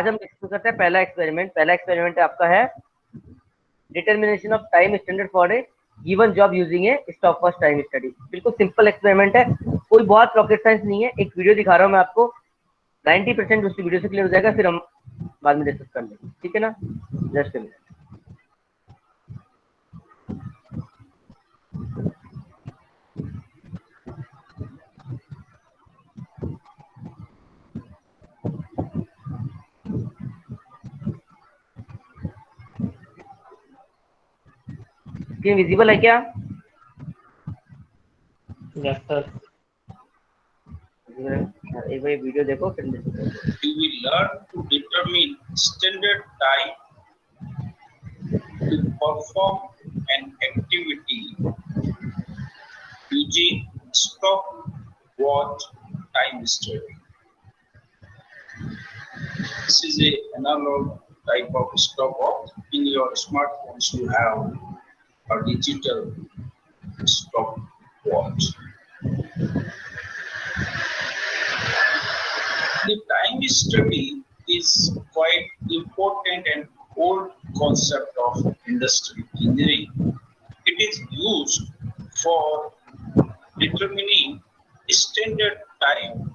हम डिस्कस करते हैं पहला एक्सपेरिमेंट आपका है determination of time standard for a given job using A stopwatch time study. बिल्कुल सिंपल एक्सपेरिमेंट है, कोई बहुत रॉकेट साइंस नहीं है। एक वीडियो दिखा रहा हूँ मैं आपको, 90% उस वीडियो से क्लियर हो जाएगा, फिर हम बाद में डिस्कस कर लेंगे, ठीक है ना। Just a minute. Screen visible है क्या? Yes sir. एक बार वीडियो देखो फिर You will learn to determine standard time to perform an activity using stopwatch time study. This is a analog type of stopwatch. In your smartphones, you have a digital stopwatch. The time study is quite important and old concept of industry engineering. It is used for determining standard time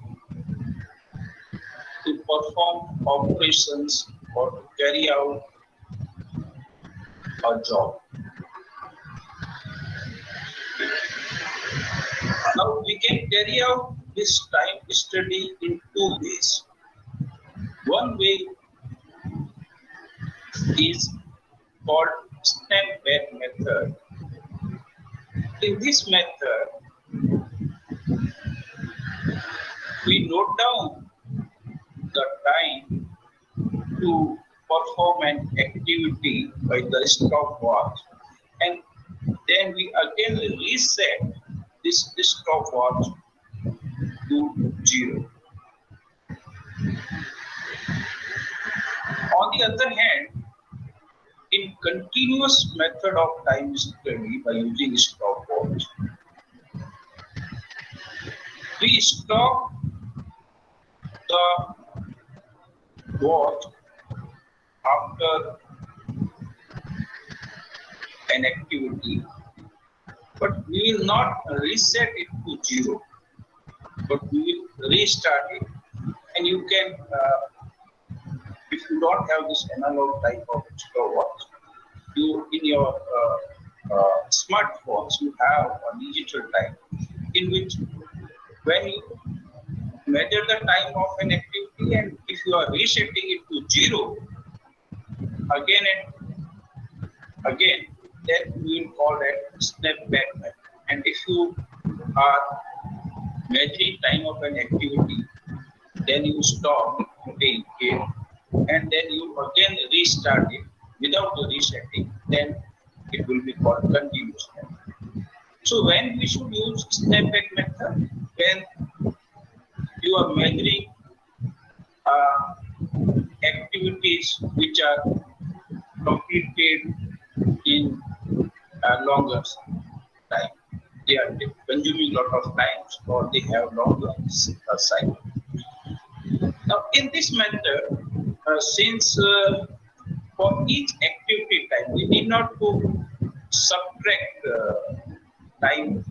to perform operations or to carry out a job. Now we can carry out this time study in two ways. One way is called snapback method. In this method, we note down the time to perform an activity by the stopwatch, and then we again reset this stopwatch to 0. On the other hand, in continuous method of time study by using stopwatch, we stop the watch after an activity, but we will not reset it to 0, but we will restart it. And you can, if you don't have this analog type of stopwatch, you in your smartphones you have a digital time in which when you measure the time of an activity, and if you are resetting it to 0 again and again, then we will call that snapback method. And if you are measuring time of an activity, then you stop again, and then you again restart it without the resetting, then it will be called continuous method. So when we should use snapback method? When you are measuring activities which are completed in longer time. They are consuming a lot of times, or they have longer cycle. Now, in this method, since for each activity time, we need not to subtract time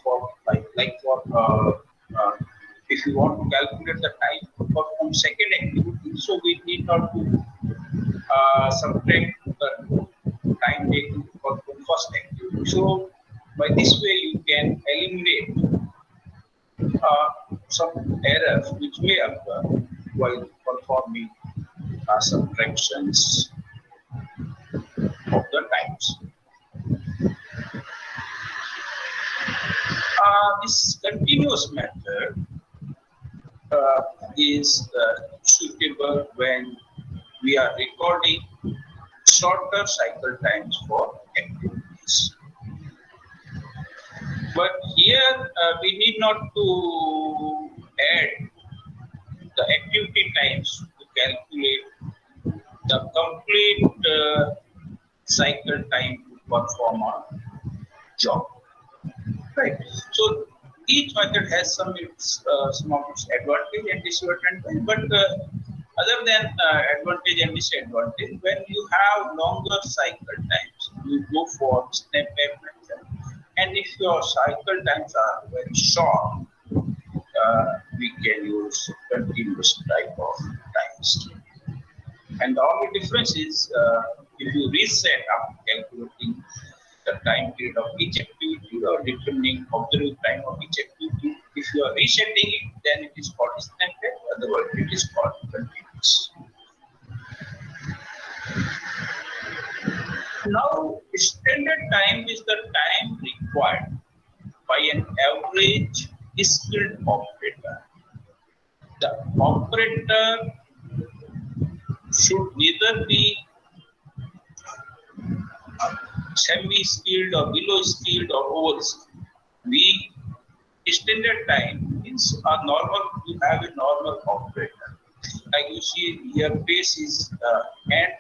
for like for if you want to calculate the time for from second activity, so we need not to subtract the time taken for first activity. So by this way you can eliminate some errors which may occur while performing subtractions of the times. This continuous method is suitable when we are recording shorter cycle times for activities. But here we need not to add the activity times to calculate the complete cycle time to perform a job. Right. So each method has some of its advantage and disadvantage, but Other than advantage and disadvantage, when you have longer cycle times, you go for snapback method. And if your cycle times are very short, we can use continuous type of time stream. And the only difference is if you reset after calculating the time period of each activity or determining observed time of each activity, if you are resetting it, then it is called snapback, otherwise it is called continuous. Now, standard time is the time required by an average skilled operator. The operator should neither be semi-skilled or below skilled or over skilled. We standard time means a normal, you have a normal operator. Like you see here, pace is and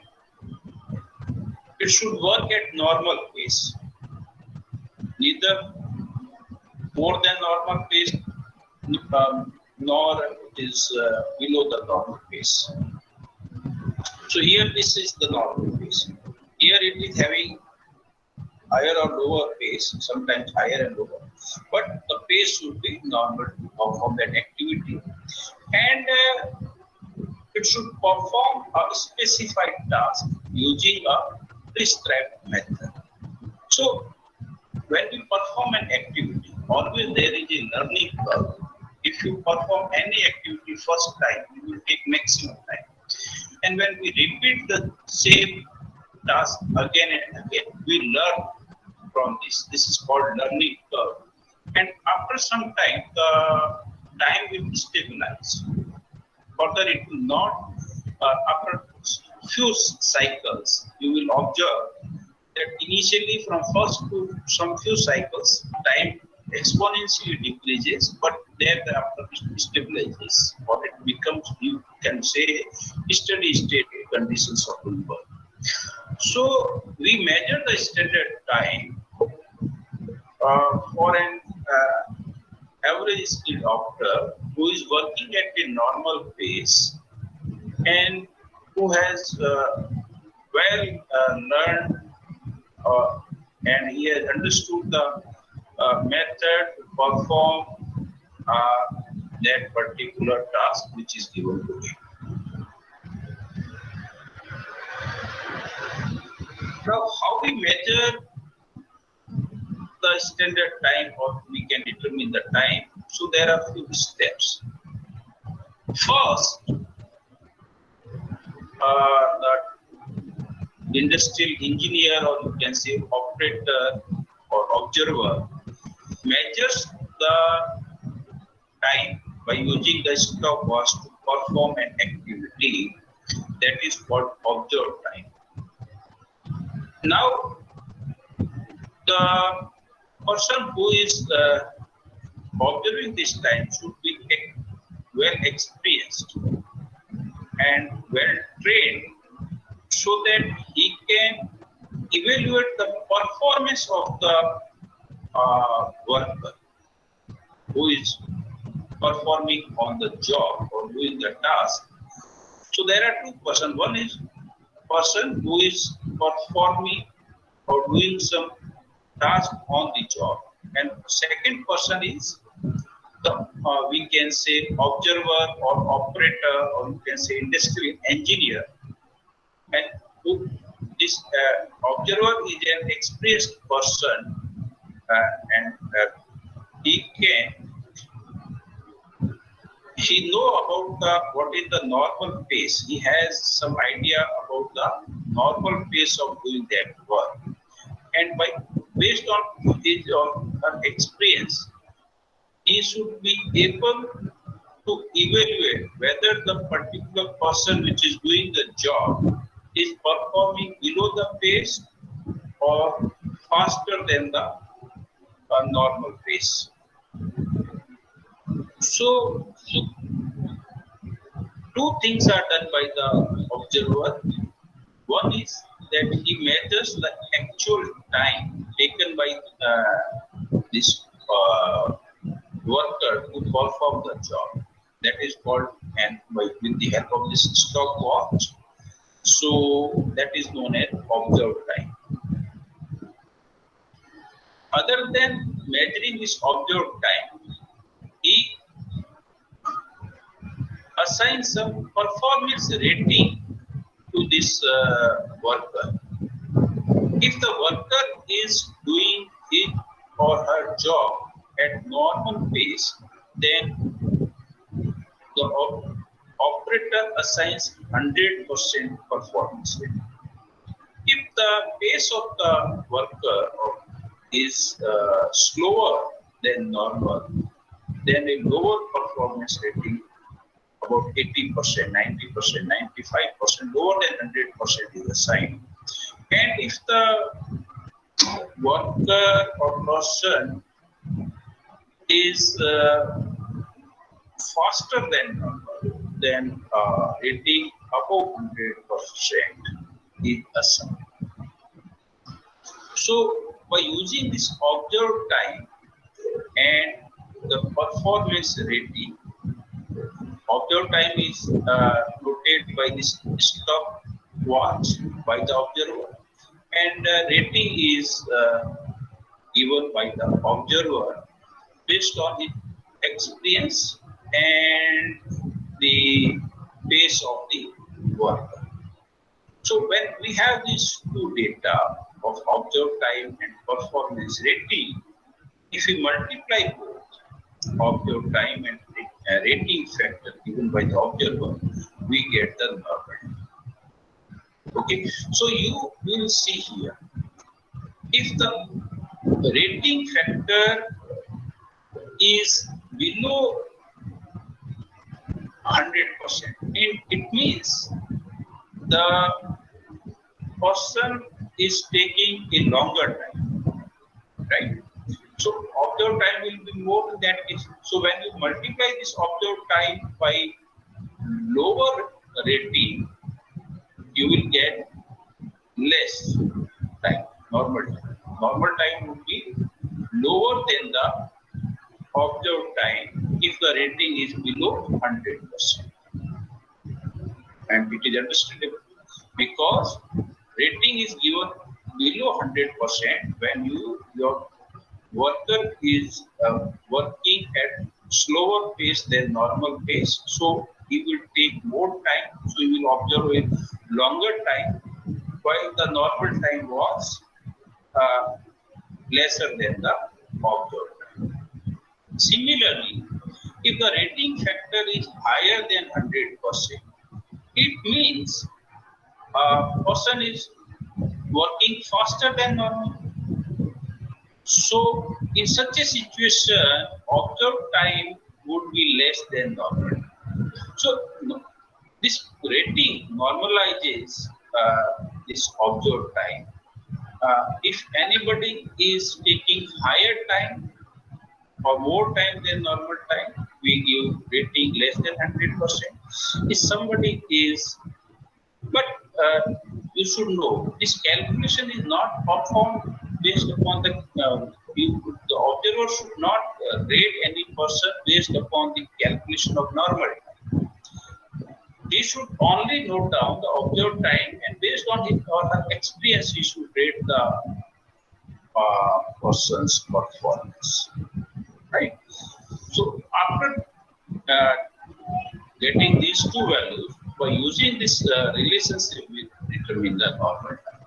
it should work at normal pace, neither more than normal pace, nor it is below the normal pace. So here this is the normal pace. Here it is having higher or lower pace, sometimes higher and lower, but the pace should be normal to perform that activity, and it should perform a specified task using a prescribed method. So when we perform an activity, always there is a learning curve. If you perform any activity first time, you will take maximum time. And when we repeat the same task again and again, we learn from this. This is called learning curve. And after some time, the time will stabilize. Further, it will not, after few cycles, you will observe that initially from first to some few cycles, time exponentially decreases, but thereafter it stabilizes, or it becomes, you can say, steady state conditions of work. So we measure the standard time for an average skilled operator who is working at a normal pace and who has learned and he has understood the method to perform that particular task which is given to him. Now, how we measure the standard time, or we can determine the time? So there are few steps. First, the industrial engineer, or you can say operator or observer, measures the time by using the stopwatch to perform an activity that is called observed time. Now, the person who is observing this time should be well experienced and well trained so that he can evaluate the performance of the worker who is performing on the job or doing the task. So there are two persons. One is person who is performing or doing some task on the job, and second person is the we can say observer or operator, or you can say industrial engineer. And who this observer is an experienced person, and he know about what is the normal pace. He has some idea about the normal pace of doing that work, and based on his or her experience, he should be able to evaluate whether the particular person which is doing the job is performing below the pace or faster than the normal pace. So, two things are done by the observer. One is that he measures the actual time taken by this worker to perform the job. That is called and with the help of this stopwatch. So that is known as observed time. Other than measuring this observed time, he assigns some performance rating to this worker. If the worker is doing his or her job at normal pace, then the operator assigns 100% performance rating. If the pace of the worker is slower than normal, then a lower performance rating, about 80%, 90%, 95%, lower than 100% is assigned. And if the worker or person is faster than normal, then rating above 100% is assigned. So by using this observed time and the performance rating, observed time is noted by this stopwatch by the observer, and rating is given by the observer based on his experience and the pace of the worker. So when we have these two data of observed time and performance rating, if we multiply both observed time and rating factor given by the observer, we get the normal. Okay, so you will see here, if the rating factor is below 100%, it means the person is taking a longer time, right? So observed time will be more than that. So when you multiply this observed time by lower rating, you will get less time, normal time. Normal time would be lower than the observed time if the rating is below 100%. And it is understandable because rating is given below 100% when your worker is working at slower pace than normal pace. So he will take more time. So he will observe a longer time while the normal time was lesser than the observed time. Similarly, if the rating factor is higher than 100%, it means a person is working faster than normal. So in such a situation, observed time would be less than normal. So this rating normalizes this observed time. If anybody is taking higher time or more time than normal time, we give rating less than 100%. If somebody is, but you should know this calculation is not performed based upon the observer should not rate any person based upon the calculation of normal time. He should only note down the observed time, and based on his or her experience, he should rate the person's performance. Right. So after getting these two values, by using this relationship, we determine the normal time.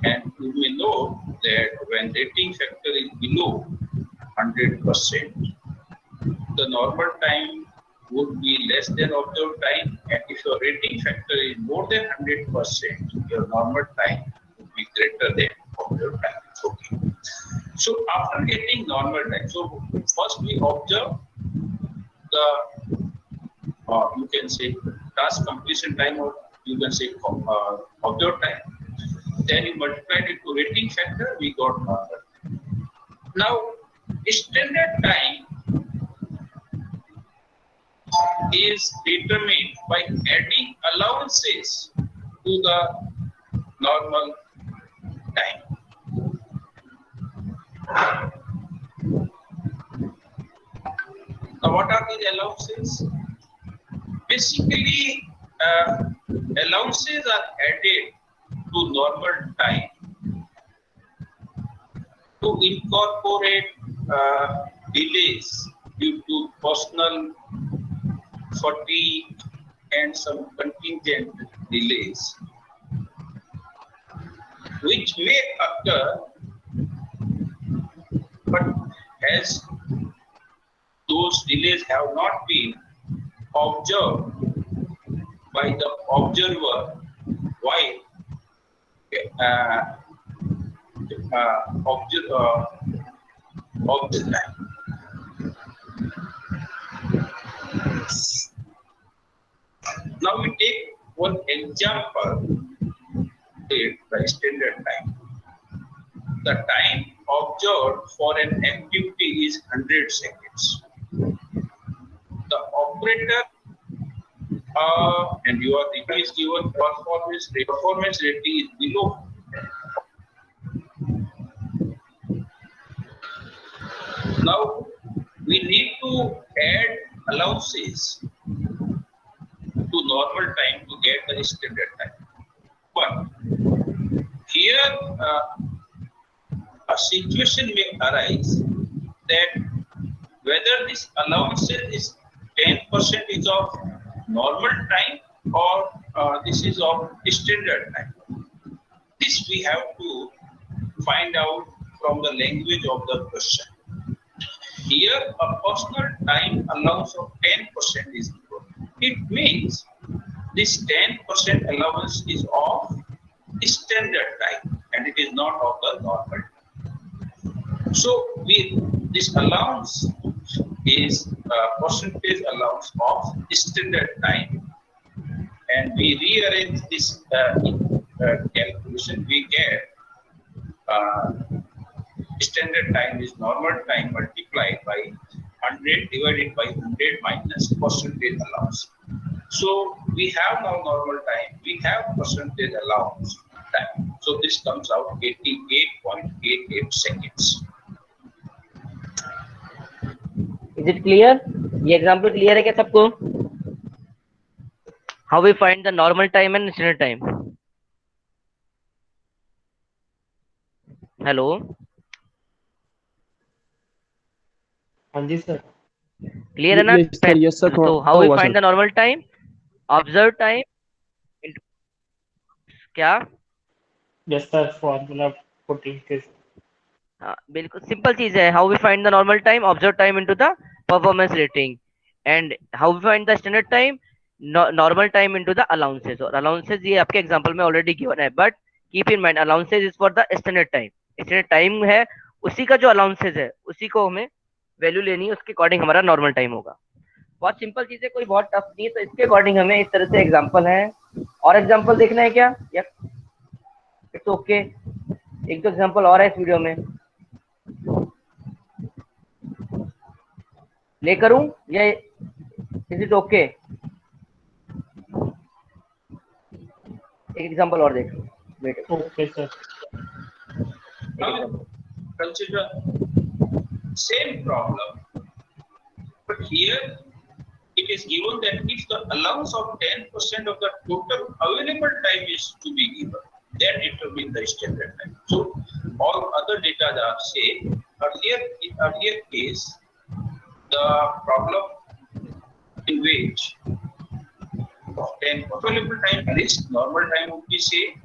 And you may know that when rating factor is below 100%, the normal time would be less than observed time, and if your rating factor is more than 100%, your normal time would be greater than observed time. Okay. So after getting normal time, so first we observe the you can say task completion time, or you can say observed time. Then you multiplied it to rating factor, we got normal. Now, standard time is determined by adding allowances to the normal time. Now, what are these allowances? Basically, allowances are added to normal time to incorporate delays due to personal fatigue and some contingent delays, which may occur, but as those delays have not been observed by the observer while of the time. Now we take one example, the extended time. The time observed for an activity is 100 seconds. The operator and your data is given performance rating is below. Now we need to add allowances to normal time to get the extended time. But here a situation may arise that whether this allowances is 10% is of normal time or this is of extended time. This we have to find out from the language of the question. Here a personal time allowance of 10% is given. It means this 10% allowance is of extended time and it is not of the normal time. So this allowance is percentage allowance of extended time, and we rearrange this calculation. We get extended time is normal time multiplied by 100 divided by 100 minus percentage allowance. So we have now normal time, we have percentage allowance time. So this comes out 88.88 seconds. Is it clear? ये example clear है क्या सबको? How we find the normal time and extended time? Hello. हाँ जी sir. Clear है ना? Yes sir. So how we find the normal time? Observed time. क्या? Yes sir. Formula putting this. हाँ बिल्कुल सिंपल चीज है. How we find the normal time? Observed time into the performance rating. And how we find the standard time? Normal time into the allowances. और allowances ये आपके example में already given है. But keep in mind allowances is for the standard time. standard time है उसी का जो allowances है उसी को हमें वैल्यू लेनी है, उसके अकॉर्डिंग हमारा नॉर्मल टाइम होगा. बहुत सिंपल चीज है, कोई बहुत टफ नहीं है. तो इसके अकॉर्डिंग हमें इस तरह से एग्जांपल है. और एग्जांपल देखना है क्या? या इट्स ओके. एक दो एग्जांपल और है इस वीडियो में, ले करूं या इज इट ओके? एक एग्जांपल और देख लो. Wait. Okay sir. Consider same problem, but here it is given that if the allowance of 10% of the total available time is to be given, then it will be the extended time. So all other data are same. In earlier case, the problem in which 10 available time is normal time would be same.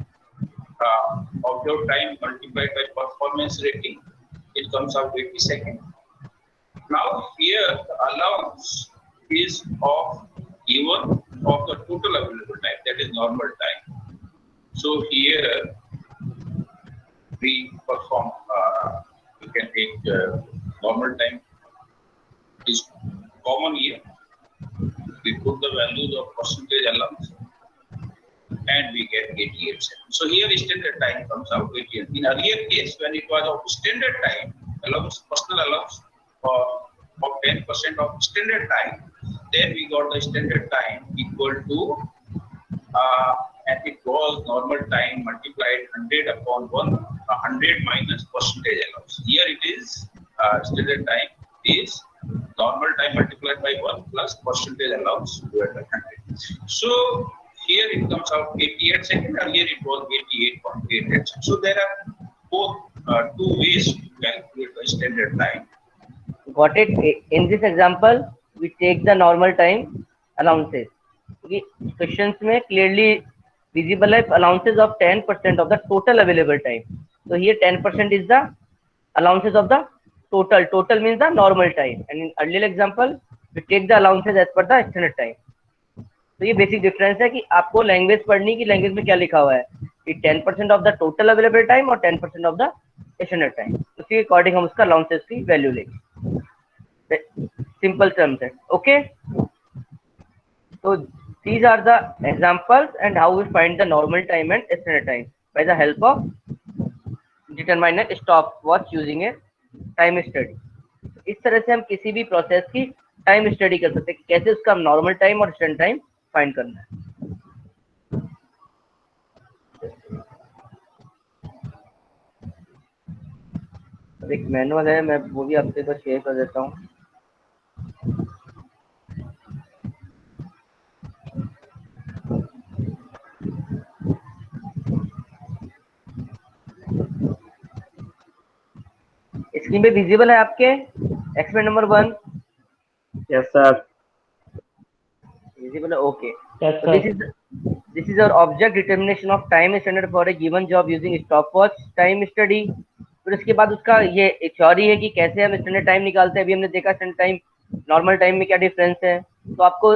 Observed time multiplied by performance rating, it comes out 80 seconds. Now here the allowance is of given of the total available time, that is normal time. So here we perform, you can take normal time is common here. We put the values of percentage allowance and we get 88 seconds. So here extended time comes out 88. In earlier case, when it was of extended time, allowance, personal allowance of 10% of extended time, then we got the extended time equal to, and it was normal time multiplied 100 upon 100 minus percentage allowance. Here it is, extended time is normal time multiplied by 1 plus percentage allowance divided by 100. So here it comes out 88 seconds, earlier it was 88.88. So there are both two ways to calculate the standard time. Got it? In this example, we take the normal time allowances. Questions में clearly visible है allowances of 10% of the total available time. So here 10% is the allowances of the total. Total means the normal time. And in earlier example, we take the allowances as per the standard time. तो ये basic difference है कि आपको language पढ़नी की language में क्या लिखा हुआ है कि 10% of the total available time और 10% ऑफ द स्टैंडर्ड टाइम, उसके अकॉर्डिंग हम उसका अलाउंसेस की वैल्यू लेंगे. सिंपल टर्म्स है. ओके, तो these are the examples and how we find the normal time and standard time by the help of determine a stopwatch using a time study. इस तरह से हम किसी भी प्रोसेस की टाइम स्टडी कर सकते हैं, कैसे उसका नॉर्मल टाइम और स्टैंडर्ड टाइम फाइंड करना है. एक मैनुअल है, मैं वो भी आपके साथ शेयर कर देता हूँ. स्क्रीन पे विजिबल है आपके experiment number 1? Yes, sir. Visible है. Okay. Yes, So sir. this is our object determination of time standard for a given job using stopwatch time study. फिर उसके बाद उसका ये एक थ्योरी है कि कैसे हम स्टैंडर्ड टाइम निकालते हैं. अभी हमने देखा स्टैंडर्ड टाइम नॉर्मल टाइम में क्या डिफरेंस है. तो आपको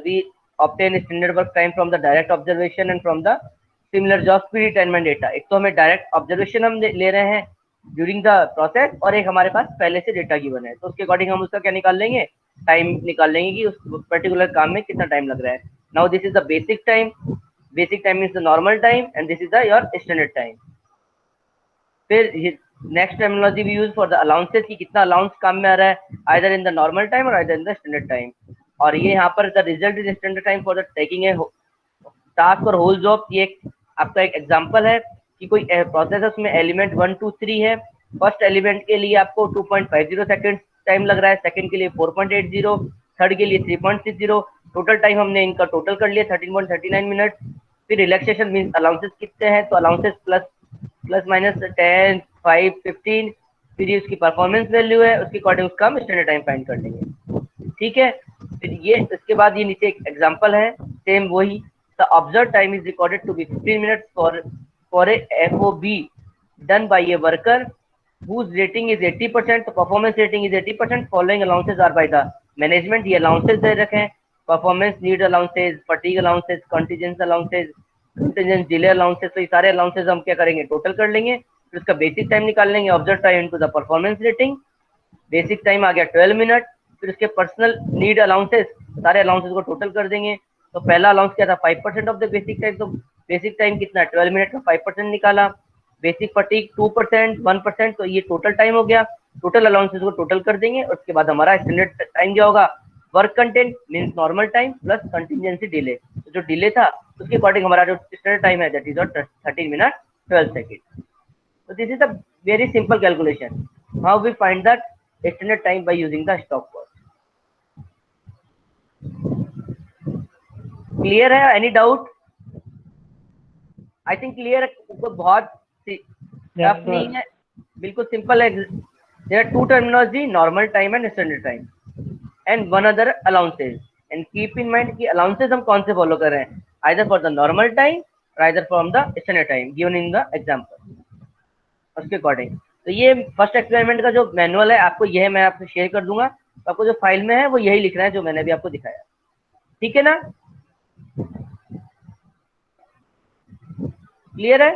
we obtain standard work time from the direct observation and from the similar job predetermined data. एक तो हमें डायरेक्ट ऑब्जर्वेशन हम ले रहे हैं ड्यूरिंग द प्रोसेस और एक हमारे पास पहले से डेटा गिवन है, तो उसके अकॉर्डिंग हम उसका क्या निकाल लेंगे, टाइम निकाल लेंगे कि उस पर्टिकुलर काम में कितना टाइम लग रहा है. Now this is the basic time. Basic time means the normal time and this is the your standard time. फिर next terminology we use for the allowances कि कितना अलाउंस काम में आ रहा है, either in the normal time और either in the standard time. और ये यहाँ पर the result is standard time for the taking a task और होल जॉब. ये आपका एक एग्जांपल है कि कोई प्रोसेस है उसमें एलिमेंट 1 2 3 है. फर्स्ट एलिमेंट के लिए आपको 2.50 सेकंड टाइम लग रहा है, सेकंड के लिए 4.80, थर्ड के लिए 3.60. टोटल टाइम हमने इनका टोटल कर लिया 13.39 मिनट. फिर रिलैक्सेशन मींस अलाउंसेस कितने हैं, तो अलाउंसेस प्लस माइनस 10 5 15. फिर ये उसकी परफॉर्मेंस वैल्यू है, उसके अकॉर्डिंग उसका हम स्टैंडर्ड टाइम फाइंड कर लेंगे. ठीक है. फिर ये इसके बाद ये नीचे एक एग्जांपल है सेम वही. The observe time is recorded to be 15 minutes for a FOB done by a worker whose rating is 80%. तो performance rating is 80%. Following allowances are by the management. ये अलाउंसेस दे रखे हैं, performance need allowances, fatigue allowances, contingency allowances, contingency delay allowances. तो ये सारे allowances हम क्या करेंगे, टोटल कर लेंगे. फिर उसका बेसिक टाइम निकाल लेंगे, observe time into the performance rating. Basic time आ गया 12 मिनट. फिर उसके पर्सनल नीड अलाउंसेस, सारे अलाउंसेस को टोटल कर देंगे. तो पहला अलाउंस क्या था, 5% ऑफ द बेसिक टाइम. तो बेसिक टाइम कितना, 12 मिनट का 5% निकाला. Basic fatigue 2%, 1%. तो ये टोटल टाइम हो गया. टोटल अलाउंसेस को टोटल कर देंगे. और उसके बाद हमारा स्टैंडर्ड टाइम क्या होगा, work content means normal time plus contingency delay. तो जो डिले था उसके अकॉर्डिंग हमारा जो स्टैंडर्ड टाइम है that is 13 minute 12 second. So this is a very simple calculation. How we find that standard time by using the stopwatch. Clear है? Any doubt? I think clear है. बहुत tough नहीं है, बिल्कुल simple है. There are two terminology, normal time and standard time, and one other allowances. And keep in mind कि allowances हम कौन से follow कर रहे हैं, either for the normal time or either from the standard time given in the example. उसके according. तो ये फर्स्ट एक्सपेरिमेंट का जो मैनुअल है आपको यह मैं आपको शेयर कर दूंगा. तो आपको जो फाइल में है वो यही लिखना है जो मैंने भी आपको दिखाया. ठीक है ना? क्लियर है?